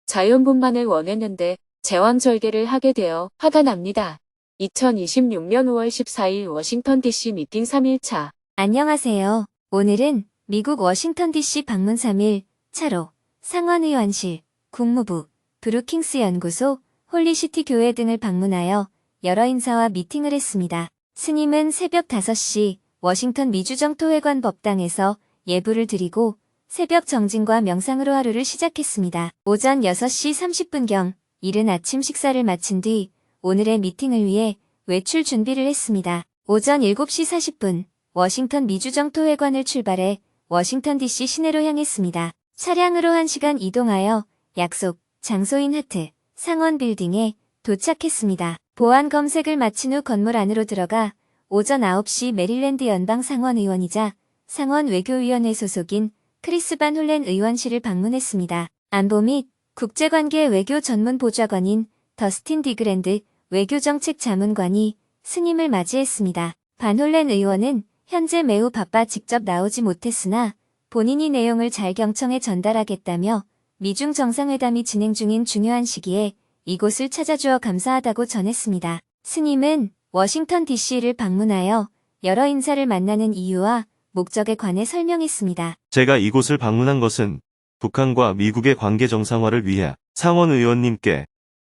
자연분만을 원했는데 제왕절개를 하게 되어 화가 납니다. 2026년 5월 14일 워싱턴 DC 미팅 3일차. 안녕하세요. 오늘은 미국 워싱턴 DC 방문 3일 차로 상원의원실, 국무부, 브루킹스 연구소, 홀리시티 교회 등을 방문하여 여러 인사와 미팅을 했습니다. 스님은 새벽 5시 워싱턴 미주정토회관 법당에서 예불을 드리고 새벽 정진과 명상으로 하루를 시작했습니다. 오전 6시 30분경 이른 아침 식사를 마친 뒤 오늘의 미팅을 위해 외출 준비를 했습니다. 오전 7시 40분 워싱턴 미주정토회관을 출발해 워싱턴 DC 시내로 향했습니다. 차량으로 1시간 이동하여 약속 장소인 하트 상원 빌딩에 도착했습니다. 보안 검색을 마친 후 건물 안으로 들어가 오전 9시 메릴랜드 연방 상원 의원이자 상원 외교위원회 소속인 크리스 반 홀렌 의원실을 방문했습니다. 안보 및 국제관계 외교 전문 보좌관인 더스틴 디그랜드 외교정책 자문관이 스님을 맞이했습니다. 반 홀렌 의원은 현재 매우 바빠 직접 나오지 못했으나 본인이 내용을 잘 경청해 전달하겠다며 미중 정상회담이 진행 중인 중요한 시기에 이곳을 찾아주어 감사하다고 전했습니다. 스님은 워싱턴 DC를 방문하여 여러 인사를 만나는 이유와 목적에 관해 설명했습니다. 제가 이곳을 방문한 것은 북한과 미국의 관계 정상화를 위해 상원 의원님께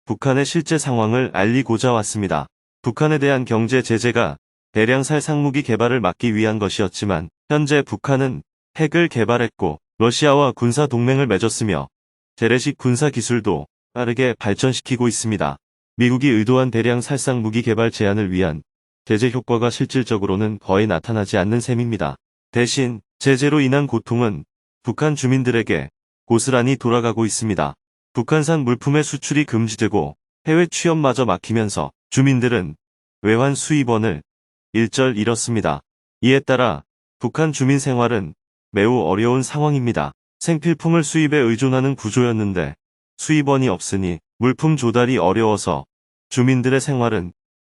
북한의 실제 상황을 알리고자 왔습니다. 북한에 대한 경제 제재가 대량 살상무기 개발을 막기 위한 것이었지만 현재 북한은 핵을 개발했고 러시아와 군사 동맹을 맺었으며 재래식 군사 기술도 빠르게 발전시키고 있습니다. 미국이 의도한 대량 살상무기 개발 제한을 위한 제재 효과가 실질적으로는 거의 나타나지 않는 셈입니다. 대신 제재로 인한 고통은 북한 주민들에게 고스란히 돌아가고 있습니다. 북한산 물품의 수출이 금지되고 해외 취업마저 막히면서 주민들은 외환 수입원을 일절 잃었습니다. 이에 따라 북한 주민 생활은 매우 어려운 상황입니다. 생필품을 수입에 의존하는 구조였는데 수입원이 없으니 물품 조달이 어려워서 주민들의 생활은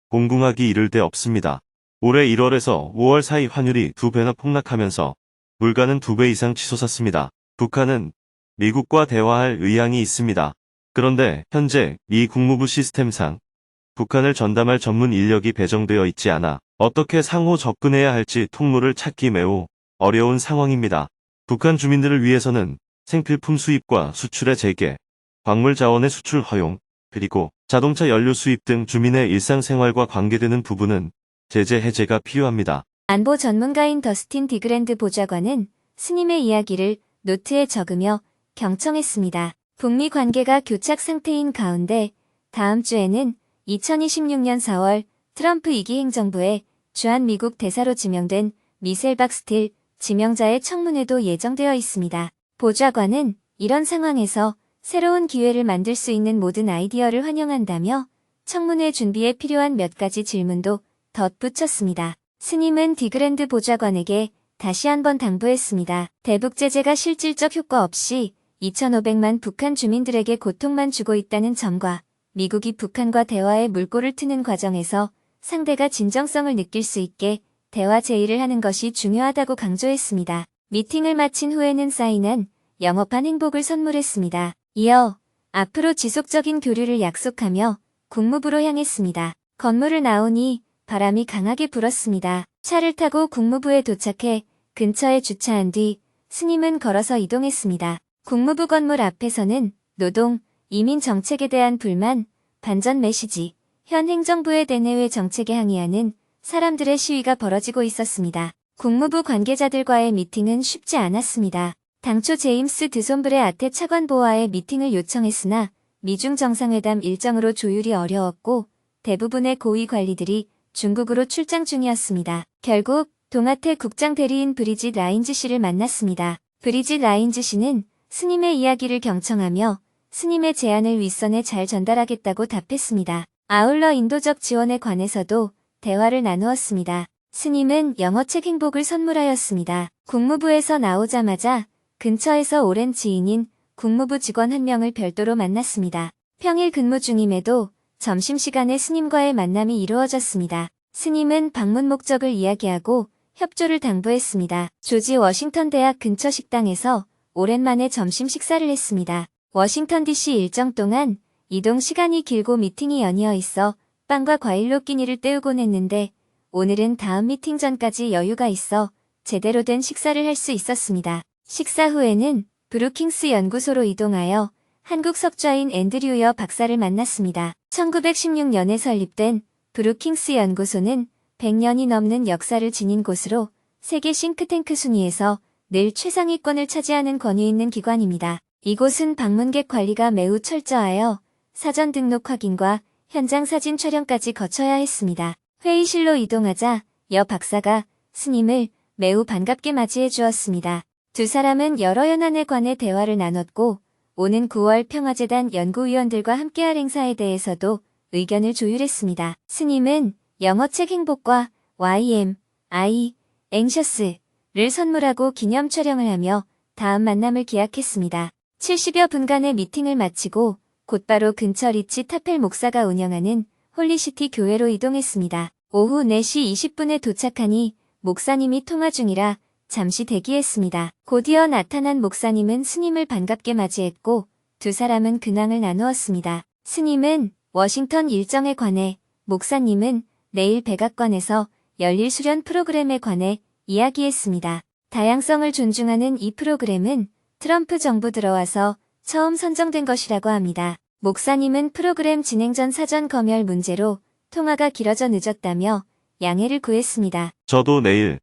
공궁하기 이를 데 없습니다. 올해 1월에서 5월 사이 환율이 2배나 폭락하면서 물가는 2배 이상 치솟았습니다. 북한은 미국과 대화할 의향이 있습니다. 그런데 현재 미 국무부 시스템상 북한을 전담할 전문 인력이 배정되어 있지 않아 어떻게 상호 접근해야 할지 통로를 찾기 매우 어려운 상황입니다. 북한 주민들을 위해서는 생필품 수입과 수출의 재개, 광물 자원의 수출 허용, 그리고 자동차 연료 수입 등 주민의 일상생활과 관계되는 부분은 제재 해제가 필요합니다. 안보 전문가인 더스틴 디그랜드 보좌관은 스님의 이야기를 노트에 적으며 경청했습니다. 북미 관계가 교착 상태인 가운데 다음 주에는 2026년 4월 트럼프 2기 행정부의 주한 미국 대사로 지명된 미셀 박스틸 지명자의 청문회도 예정되어 있습니다. 보좌관은 이런 상황에서 새로운 기회를 만들 수 있는 모든 아이디어를 환영한다며 청문회 준비에 필요한 몇 가지 질문도 덧붙였습니다. 스님은 디그랜드 보좌관에게 다시 한번 당부했습니다. 대북 제재가 실질적 효과 없이 2,500만 북한 주민들에게 고통만 주고 있다는 점과 미국이 북한과 대화의 물꼬를 트는 과정에서 상대가 진정성을 느낄 수 있게 대화 제의를 하는 것이 중요하다고 강조했습니다. 미팅을 마친 후에는 사인한 영업한 행복을 선물했습니다. 이어 앞으로 지속적인 교류를 약속하며 국무부로 향했습니다. 건물을 나오니 바람이 강하게 불었습니다. 차를 타고 국무부에 도착해 근처에 주차한 뒤 스님은 걸어서 이동했습니다. 국무부 건물 앞에서는 노동, 이민 정책에 대한 불만, 반전 메시지, 현 행정부의 대내외 정책에 항의하는 사람들의 시위가 벌어지고 있었습니다. 국무부 관계자들과의 미팅은 쉽지 않았습니다. 당초 제임스 드손블의 아테 차관보와의 미팅을 요청했으나 미중 정상회담 일정으로 조율이 어려웠고 대부분의 고위 관리들이 중국으로 출장 중이었습니다. 결국 동아태 국장 대리인 브리짓 라인즈 씨를 만났습니다. 브리짓 라인즈 씨는 스님의 이야기를 경청하며 스님의 제안을 윗선에 잘 전달하겠다고 답했습니다. 아울러 인도적 지원에 관해서도 대화를 나누었습니다. 스님은 영어책 행복을 선물하였습니다. 국무부에서 나오자마자 근처에서 오랜 지인인 국무부 직원 한 명을 별도로 만났습니다. 평일 근무 중임에도 점심시간에 스님과의 만남이 이루어졌습니다. 스님은 방문 목적을 이야기하고 협조를 당부했습니다. 조지 워싱턴 대학 근처 식당에서 오랜만에 점심 식사를 했습니다. 워싱턴 DC 일정 동안 이동 시간이 길고 미팅이 연이어 있어 빵과 과일로 끼니를 때우곤 했는데 오늘은 다음 미팅 전까지 여유가 있어 제대로 된 식사를 할 수 있었습니다. 식사 후에는 브루킹스 연구소로 이동하여 한국 석좌인 앤드류 여 박사를 만났습니다. 1916년에 설립된 브루킹스 연구소는 100년이 넘는 역사를 지닌 곳으로 세계 싱크탱크 순위에서 늘 최상위권을 차지하는 권위 있는 기관입니다. 이곳은 방문객 관리가 매우 철저하여 사전 등록 확인과 현장 사진 촬영까지 거쳐야 했습니다. 회의실로 이동하자 여 박사가 스님을 매우 반갑게 맞이해 주었습니다. 두 사람은 여러 연안에 관해 대화를 나눴고 오는 9월 평화재단 연구위원들과 함께할 행사에 대해서도 의견을 조율했습니다. 스님은 영어책 행복과 YM, anxious를 선물하고 기념 촬영을 하며 다음 만남을 기약했습니다. 70여 분간의 미팅을 마치고 곧바로 근처 리치 타펠 목사가 운영하는 홀리시티 교회로 이동했습니다. 오후 4시 20분에 도착하니 목사님이 통화 중이라 잠시 대기했습니다. 곧이어 나타난 목사님은 스님을 반갑게 맞이했고 두 사람은 근황을 나누었습니다. 스님은 워싱턴 일정에 관해, 목사님은 내일 백악관에서 열릴 수련 프로그램에 관해 이야기했습니다. 다양성을 존중하는 이 프로그램은 트럼프 정부 들어와서 처음 선정된 것이라고 합니다. 목사님은 프로그램 진행 전 사전 검열 문제로 통화가 길어져 늦었다며 양해를 구했습니다. 저도 내일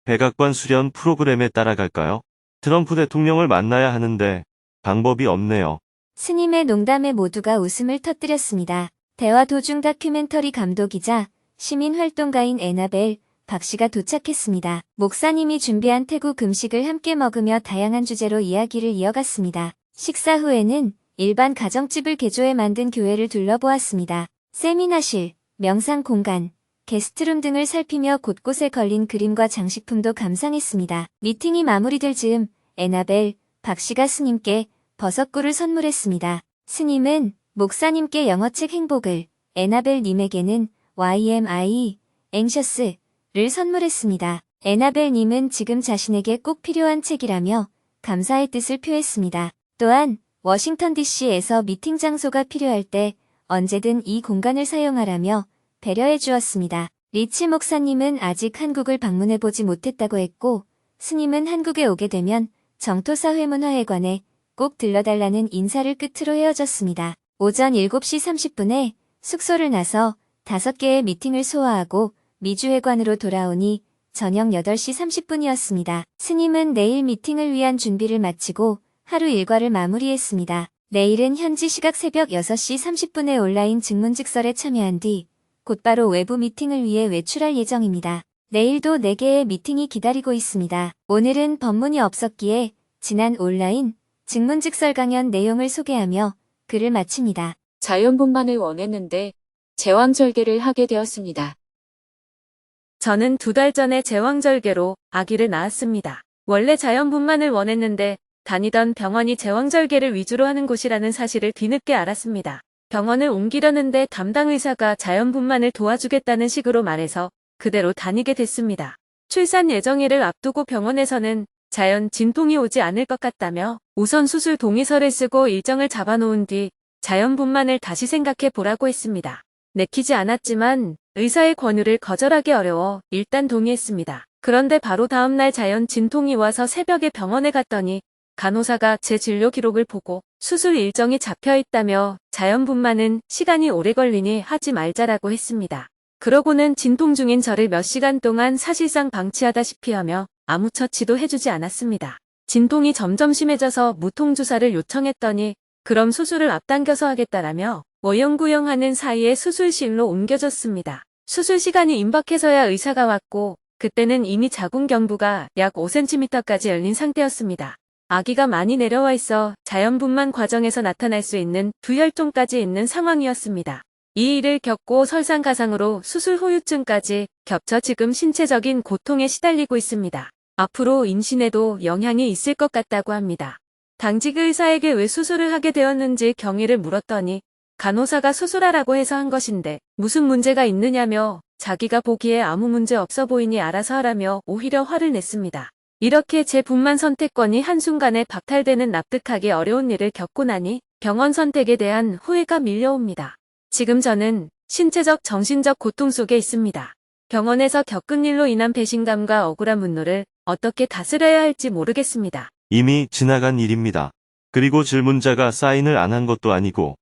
백악관 수련 프로그램에 따라갈까요? 트럼프 대통령을 만나야 하는데 방법이 없네요. 스님의 농담에 모두가 웃음을 터뜨렸습니다. 대화 도중 다큐멘터리 감독이자 시민활동가인 에나벨 박 씨가 도착했습니다. 목사님이 준비한 태국 음식을 함께 먹으며 다양한 주제로 이야기를 이어갔습니다. 식사 후에는 일반 가정집을 개조해 만든 교회를 둘러보았습니다. 세미나실, 명상 공간, 게스트룸 등을 살피며 곳곳에 걸린 그림과 장식품도 감상했습니다. 미팅이 마무리될 즈음 에나벨 박 씨가 스님께 버섯꿀을 선물했습니다. 스님은 목사님께 영어책 행복을, 에나벨 님에게는 YMI, anxious를 선물했습니다. 에나벨 님은 지금 자신에게 꼭 필요한 책이라며 감사의 뜻을 표했습니다. 또한 워싱턴 DC에서 미팅 장소가 필요할 때 언제든 이 공간을 사용하라며 배려해 주었습니다. 리치 목사님은 아직 한국을 방문해보지 못했다고 했고 스님은 한국에 오게 되면 정토사회문화회관에 꼭 들러달라는 인사를 끝으로 헤어졌습니다. 오전 7시 30분에 숙소를 나서 5개의 미팅을 소화하고 미주회관으로 돌아오니 저녁 8시 30분이었습니다. 스님은 내일 미팅을 위한 준비를 마치고 하루 일과를 마무리했습니다. 내일은 현지 시각 새벽 6시 30분에 온라인 증문즉설에 참여한 뒤 곧바로 외부 미팅을 위해 외출할 예정입니다. 내일도 4개의 미팅이 기다리고 있습니다. 오늘은 법문이 없었기에 지난 온라인 증문즉설 강연 내용을 소개하며 글을 마칩니다. 자연분만을 원했는데 제왕절개를 하게 되었습니다. 저는 2달 전에 제왕절개로 아기를 낳았습니다. 원래 자연분만을 원했는데 다니던 병원이 제왕절개를 위주로 하는 곳이라는 사실을 뒤늦게 알았습니다. 병원을 옮기려는데 담당 의사가 자연분만을 도와주겠다는 식으로 말해서 그대로 다니게 됐습니다. 출산 예정일을 앞두고 병원에서는 자연 진통이 오지 않을 것 같다며 우선 수술 동의서를 쓰고 일정을 잡아놓은 뒤 자연분만을 다시 생각해 보라고 했습니다. 내키지 않았지만 의사의 권유를 거절하기 어려워 일단 동의했습니다. 그런데 바로 다음날 자연 진통이 와서 새벽에 병원에 갔더니 간호사가 제 진료 기록을 보고 수술 일정이 잡혀 있다며 자연분만은 시간이 오래 걸리니 하지 말자라고 했습니다. 그러고는 진통 중인 저를 몇 시간 동안 사실상 방치하다시피 하며 아무 처치도 해주지 않았습니다. 진통이 점점 심해져서 무통주사를 요청했더니 그럼 수술을 앞당겨서 하겠다라며 워영구영하는 사이에 수술실로 옮겨졌습니다. 수술 시간이 임박해서야 의사가 왔고 그때는 이미 자궁경부가 약 5cm까지 열린 상태였습니다. 아기가 많이 내려와 있어 자연분만 과정에서 나타날 수 있는 두혈종까지 있는 상황이었습니다. 이 일을 겪고 설상가상으로 수술 후유증까지 겹쳐 지금 신체적인 고통에 시달리고 있습니다. 앞으로 임신에도 영향이 있을 것 같다고 합니다. 당직 의사에게 왜 수술을 하게 되었는지 경위를 물었더니 간호사가 수술하라고 해서 한 것인데 무슨 문제가 있느냐며 자기가 보기에 아무 문제 없어 보이니 알아서 하라며 오히려 화를 냈습니다. 이렇게 제 분만 선택권이 한순간에 박탈되는 납득하기 어려운 일을 겪고 나니 병원 선택에 대한 후회가 밀려옵니다. 지금 저는 신체적 정신적 고통 속에 있습니다. 병원에서 겪은 일로 인한 배신감과 억울한 분노를 어떻게 다스려야 할지 모르겠습니다. 이미 지나간 일입니다. 그리고 질문자가 사인을 안 한 것도 아니고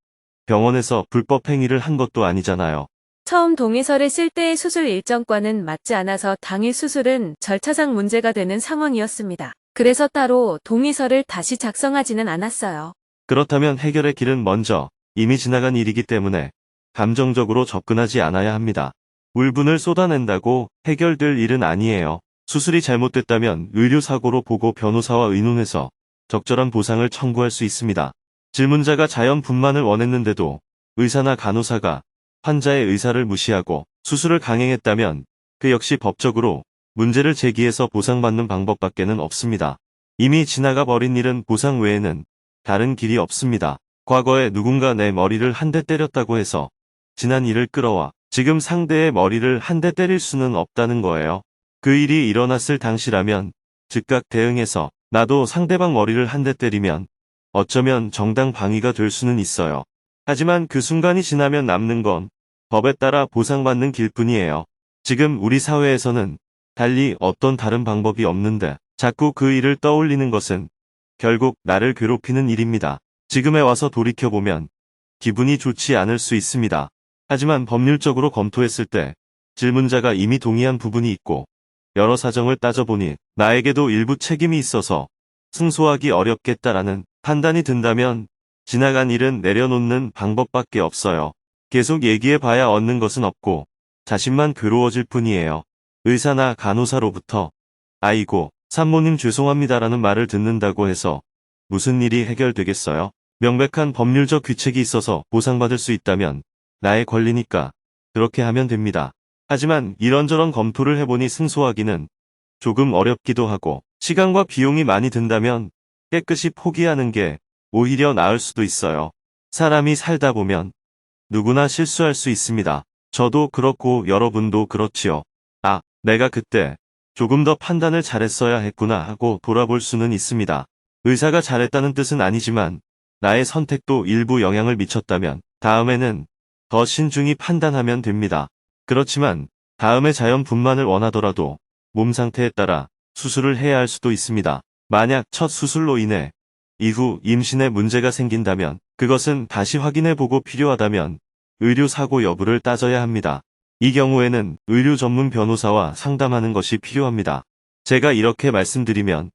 병원에서 불법 행위를 한 것도 아니잖아요. 처음 동의서를 쓸 때의 수술 일정과는 맞지 않아서 당일 수술은 절차상 문제가 되는 상황이었습니다. 그래서 따로 동의서를 다시 작성하지는 않았어요. 그렇다면 해결의 길은 먼저 이미 지나간 일이기 때문에 감정적으로 접근하지 않아야 합니다. 울분을 쏟아낸다고 해결될 일은 아니에요. 수술이 잘못됐다면 의료사고로 보고 변호사와 의논해서 적절한 보상을 청구할 수 있습니다. 질문자가 자연분만을 원했는데도 의사나 간호사가 환자의 의사를 무시하고 수술을 강행했다면 그 역시 법적으로 문제를 제기해서 보상받는 방법밖에는 없습니다. 이미 지나가 버린 일은 보상 외에는 다른 길이 없습니다. 과거에 누군가 내 머리를 한 대 때렸다고 해서 지난 일을 끌어와 지금 상대의 머리를 한 대 때릴 수는 없다는 거예요. 그 일이 일어났을 당시라면 즉각 대응해서 나도 상대방 머리를 한 대 때리면 어쩌면 정당 방위가 될 수는 있어요. 하지만 그 순간이 지나면 남는 건 법에 따라 보상받는 길뿐이에요. 지금 우리 사회에서는 달리 어떤 다른 방법이 없는데 자꾸 그 일을 떠올리는 것은 결국 나를 괴롭히는 일입니다. 지금에 와서 돌이켜보면 기분이 좋지 않을 수 있습니다. 하지만 법률적으로 검토했을 때 질문자가 이미 동의한 부분이 있고 여러 사정을 따져보니 나에게도 일부 책임이 있어서 승소하기 어렵겠다라는 판단이 든다면 지나간 일은 내려놓는 방법밖에 없어요. 계속 얘기해봐야 얻는 것은 없고 자신만 괴로워질 뿐이에요. 의사나 간호사로부터 아이고 산모님 죄송합니다라는 말을 듣는다고 해서 무슨 일이 해결되겠어요? 명백한 법률적 규칙이 있어서 보상받을 수 있다면 나의 권리니까 그렇게 하면 됩니다. 하지만 이런저런 검토를 해보니 승소하기는 조금 어렵기도 하고 시간과 비용이 많이 든다면 깨끗이 포기하는 게 오히려 나을 수도 있어요. 사람이 살다 보면 누구나 실수할 수 있습니다. 저도 그렇고 여러분도 그렇지요. 아, 내가 그때 조금 더 판단을 잘했어야 했구나 하고 돌아볼 수는 있습니다. 의사가 잘했다는 뜻은 아니지만 나의 선택도 일부 영향을 미쳤다면 다음에는 더 신중히 판단하면 됩니다. 그렇지만 다음에 자연분만을 원하더라도 몸 상태에 따라 수술을 해야 할 수도 있습니다. 만약 첫 수술로 인해 이후 임신에 문제가 생긴다면 그것은 다시 확인해보고 필요하다면 의료사고 여부를 따져야 합니다. 이 경우에는 의료 전문 변호사와 상담하는 것이 필요합니다. 제가 이렇게 말씀드리면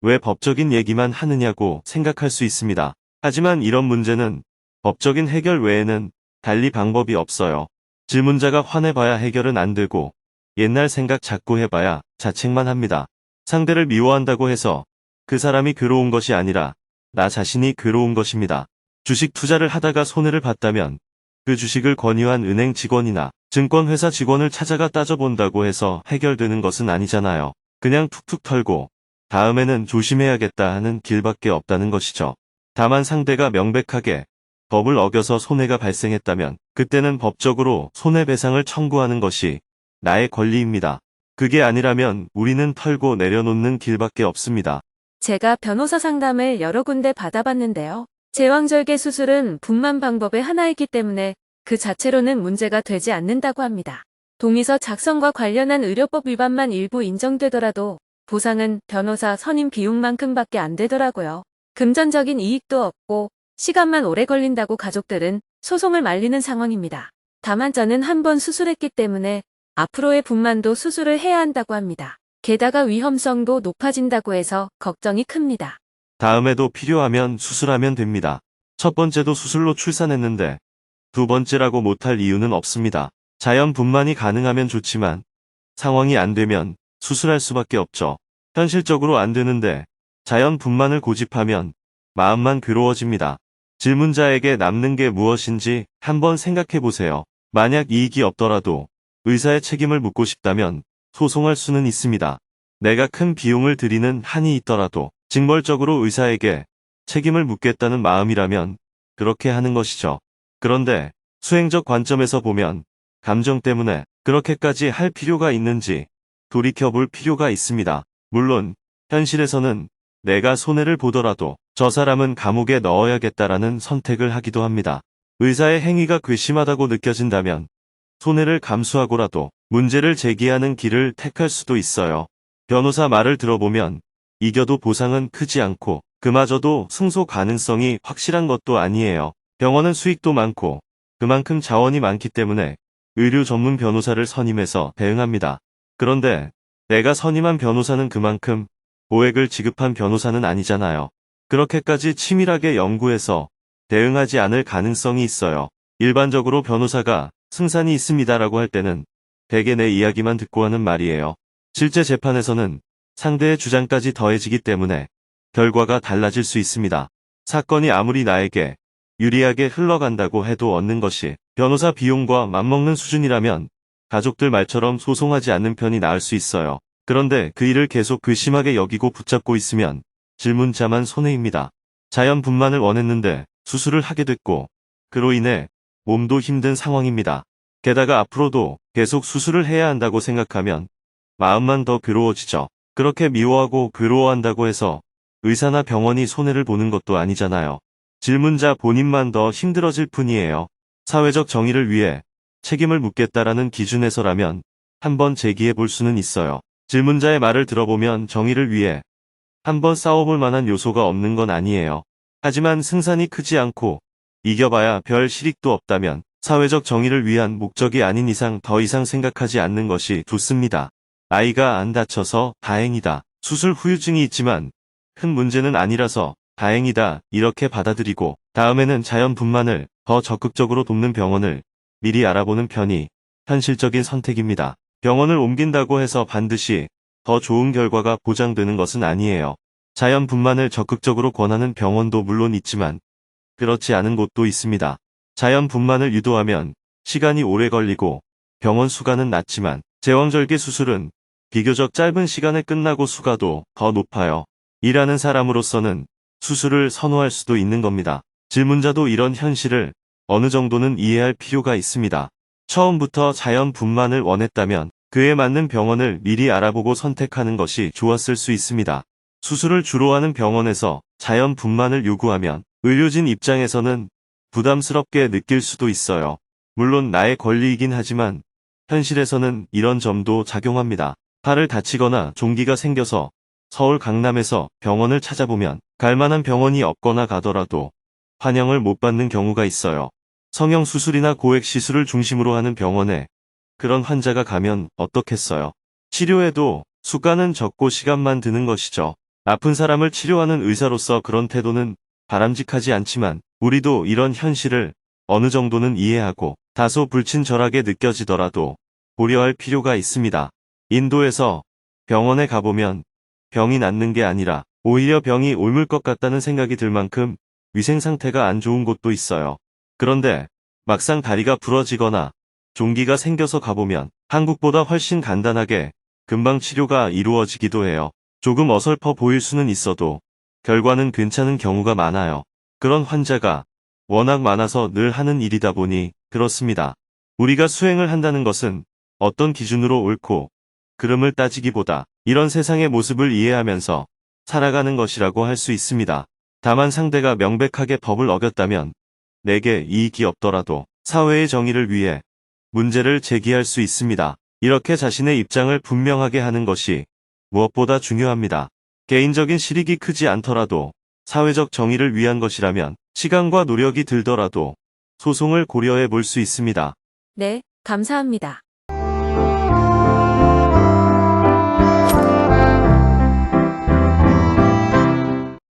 왜 법적인 얘기만 하느냐고 생각할 수 있습니다. 하지만 이런 문제는 법적인 해결 외에는 달리 방법이 없어요. 질문자가 화내봐야 해결은 안 되고 옛날 생각 자꾸 해봐야 자책만 합니다. 상대를 미워한다고 해서 그 사람이 괴로운 것이 아니라 나 자신이 괴로운 것입니다. 주식 투자를 하다가 손해를 봤다면 그 주식을 권유한 은행 직원이나 증권회사 직원을 찾아가 따져본다고 해서 해결되는 것은 아니잖아요. 그냥 툭툭 털고 다음에는 조심해야겠다 하는 길밖에 없다는 것이죠. 다만 상대가 명백하게 법을 어겨서 손해가 발생했다면 그때는 법적으로 손해배상을 청구하는 것이 나의 권리입니다. 그게 아니라면 우리는 털고 내려놓는 길밖에 없습니다. 제가 변호사 상담을 여러 군데 받아봤는데요. 제왕절개 수술은 분만 방법의 하나이기 때문에 그 자체로는 문제가 되지 않는다고 합니다. 동의서 작성과 관련한 의료법 위반만 일부 인정되더라도 보상은 변호사 선임 비용만큼밖에 안 되더라고요. 금전적인 이익도 없고 시간만 오래 걸린다고 가족들은 소송을 말리는 상황입니다. 다만 저는 한 번 수술했기 때문에 앞으로의 분만도 수술을 해야 한다고 합니다. 게다가 위험성도 높아진다고 해서 걱정이 큽니다. 다음에도 필요하면 수술하면 됩니다. 첫 번째도 수술로 출산했는데 두 번째라고 못할 이유는 없습니다. 자연분만이 가능하면 좋지만 상황이 안 되면 수술할 수밖에 없죠. 현실적으로 안 되는데 자연분만을 고집하면 마음만 괴로워집니다. 질문자에게 남는 게 무엇인지 한번 생각해 보세요. 만약 이익이 없더라도 의사의 책임을 묻고 싶다면 소송할 수는 있습니다. 내가 큰 비용을 들이는 한이 있더라도 징벌적으로 의사에게 책임을 묻겠다는 마음이라면 그렇게 하는 것이죠. 그런데 수행적 관점에서 보면 감정 때문에 그렇게까지 할 필요가 있는지 돌이켜볼 필요가 있습니다. 물론 현실에서는 내가 손해를 보더라도 저 사람은 감옥에 넣어야겠다라는 선택을 하기도 합니다. 의사의 행위가 괘씸하다고 느껴진다면 손해를 감수하고라도 문제를 제기하는 길을 택할 수도 있어요. 변호사 말을 들어보면 이겨도 보상은 크지 않고 그마저도 승소 가능성이 확실한 것도 아니에요. 병원은 수익도 많고 그만큼 자원이 많기 때문에 의료 전문 변호사를 선임해서 대응합니다. 그런데 내가 선임한 변호사는 그만큼 보액을 지급한 변호사는 아니잖아요. 그렇게까지 치밀하게 연구해서 대응하지 않을 가능성이 있어요. 일반적으로 변호사가 승산이 있습니다라고 할 때는 대개 내 이야기만 듣고 하는 말이에요. 실제 재판에서는 상대의 주장까지 더해지기 때문에 결과가 달라질 수 있습니다. 사건이 아무리 나에게 유리하게 흘러간다고 해도 얻는 것이 변호사 비용과 맞먹는 수준이라면 가족들 말처럼 소송하지 않는 편이 나을 수 있어요. 그런데 그 일을 계속 괘씸하게 여기고 붙잡고 있으면 질문자만 손해입니다. 자연분만을 원했는데 수술을 하게 됐고 그로 인해 몸도 힘든 상황입니다. 게다가 앞으로도 계속 수술을 해야 한다고 생각하면 마음만 더 괴로워지죠. 그렇게 미워하고 괴로워한다고 해서 의사나 병원이 손해를 보는 것도 아니잖아요. 질문자 본인만 더 힘들어질 뿐이에요. 사회적 정의를 위해 책임을 묻겠다라는 기준에서라면 한번 제기해 볼 수는 있어요. 질문자의 말을 들어보면 정의를 위해 한번 싸워볼 만한 요소가 없는 건 아니에요. 하지만 승산이 크지 않고 이겨봐야 별 실익도 없다면 사회적 정의를 위한 목적이 아닌 이상 더 이상 생각하지 않는 것이 좋습니다. 아이가 안 다쳐서 다행이다. 수술 후유증이 있지만 큰 문제는 아니라서 다행이다. 이렇게 받아들이고 다음에는 자연분만을 더 적극적으로 돕는 병원을 미리 알아보는 편이 현실적인 선택입니다. 병원을 옮긴다고 해서 반드시 더 좋은 결과가 보장되는 것은 아니에요. 자연분만을 적극적으로 권하는 병원도 물론 있지만 그렇지 않은 곳도 있습니다. 자연분만을 유도하면 시간이 오래 걸리고 병원 수가는 낮지만 제왕절개 수술은 비교적 짧은 시간에 끝나고 수가도 더 높아요. 일하는 사람으로서는 수술을 선호할 수도 있는 겁니다. 질문자도 이런 현실을 어느 정도는 이해할 필요가 있습니다. 처음부터 자연분만을 원했다면 그에 맞는 병원을 미리 알아보고 선택하는 것이 좋았을 수 있습니다. 수술을 주로 하는 병원에서 자연분만을 요구하면 의료진 입장에서는 부담스럽게 느낄 수도 있어요. 물론 나의 권리이긴 하지만 현실에서는 이런 점도 작용합니다. 팔을 다치거나 종기가 생겨서 서울 강남에서 병원을 찾아보면 갈만한 병원이 없거나 가더라도 환영을 못 받는 경우가 있어요. 성형수술이나 고액시술을 중심으로 하는 병원에 그런 환자가 가면 어떻겠어요? 치료에도 수가는 적고 시간만 드는 것이죠. 아픈 사람을 치료하는 의사로서 그런 태도는 바람직하지 않지만 우리도 이런 현실을 어느 정도는 이해하고 다소 불친절하게 느껴지더라도 고려할 필요가 있습니다. 인도에서 병원에 가보면 병이 낫는 게 아니라 오히려 병이 옮을 것 같다는 생각이 들 만큼 위생 상태가 안 좋은 곳도 있어요. 그런데 막상 다리가 부러지거나 종기가 생겨서 가보면 한국보다 훨씬 간단하게 금방 치료가 이루어지기도 해요. 조금 어설퍼 보일 수는 있어도 결과는 괜찮은 경우가 많아요. 그런 환자가 워낙 많아서 늘 하는 일이다 보니 그렇습니다. 우리가 수행을 한다는 것은 어떤 기준으로 옳고 그름을 따지기보다 이런 세상의 모습을 이해하면서 살아가는 것이라고 할 수 있습니다. 다만 상대가 명백하게 법을 어겼다면 내게 이익이 없더라도 사회의 정의를 위해 문제를 제기할 수 있습니다. 이렇게 자신의 입장을 분명하게 하는 것이 무엇보다 중요합니다. 개인적인 실익이 크지 않더라도 사회적 정의를 위한 것이라면 시간과 노력이 들더라도 소송을 고려해 볼 수 있습니다. 네, 감사합니다.